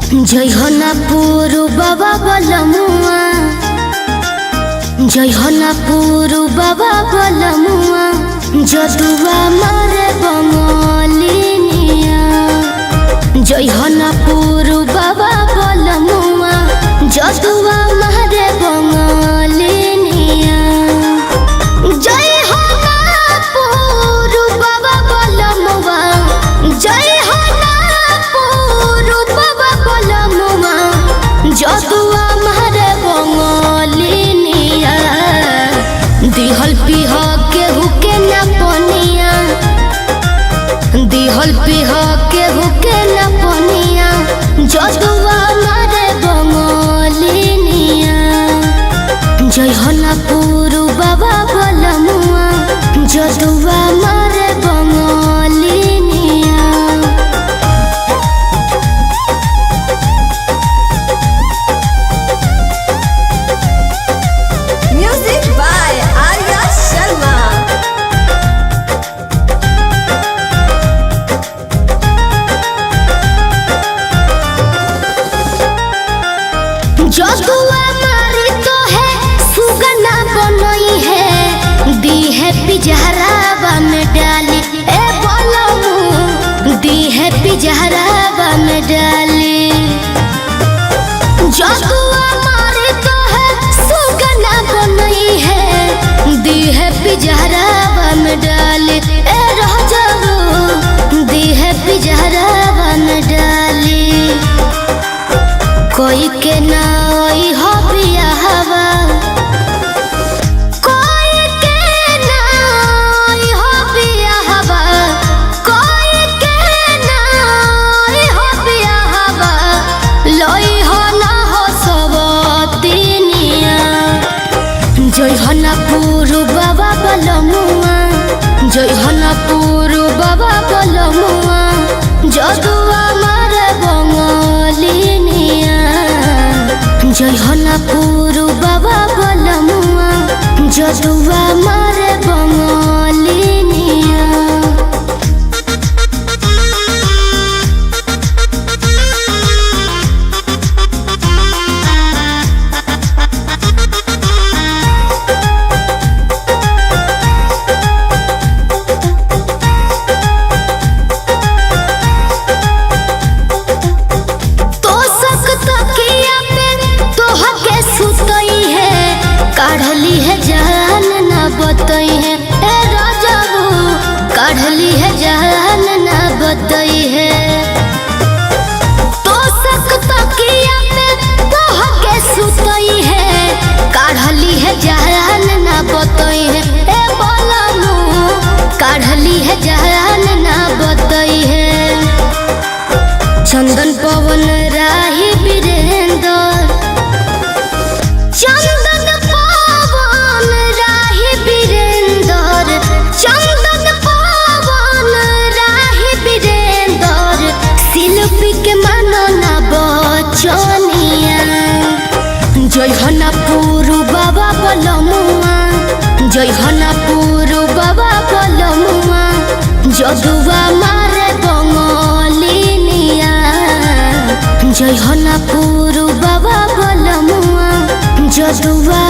जय हो ना पुरु बाबा बलमुआ, जय हो ना पुरु बाबा बलमुआ, जदुआ मारे बंगलिनिया। जय हो ना पुरु बाबा बलमुआ, जदुआ मारे बंगलिनिया। जय हो ना पुरु बाबा बलमुआ, जय हो ना पुरु बाबा बलमुआ, जदुआ मारे बंगलिनिया। दिहल पिह केहू के न पनिया, दिहल पिह केहू के न पनिया, जदुआ मारे बंगलिनिया। जय हो ना पुरु बाबा बलमुआ, जदुआ मारे बंगलिनिया। Music by Arya Sharma. जदुआ मारी तो है सुगना बनई है, दी है पिजहरावा में डाली। ए बलमु दी है पिजहरावा में डाली। जदुआ मारी तो है सुगना बनई है, दी है पिजहरावा में डाली। ए राजाऊ दी है पिजहरावा में डाली। कोई के नाई हो बियाहवा, कोई के नाई हो बियाहवा, कोई के नाई हो बियाहवा, लोई हो ना हो सबतिनिया। जय हो ना पुरु बाबा बलमुआ, जय हो ना पुरु बाबा बलमुआ, जदुआ मारे बंगलिनिया। जय हो ना पुरु बाबा बलमुआ, जदुआ मारे बंगलिनिया। तो सकता किया पे तोह के सुतई है, काढ़ली है जान ना बतई है। ए राजाऊ काढ़ली है जान ना बतई है। तो सकता किया पे तोह के सुतई है, काढ़ली है जान ना बतई है। ए बलमु काढ़ली है जान ना बतई है। चंदन पवन राही वीरेंद्र, चंदन पवन राही वीरेंद्र, चंदन पवन राही वीरेंद्र, शिल्पी के मानो ना बचनिया। जय हो ना पुरु बाबा बलमुआ, जय हो ना पुरु बाबा बलमुआ, जदुआ मारे बंगलिनिया। जय हो ना पुरु बाबा बलमुआ, जदुआ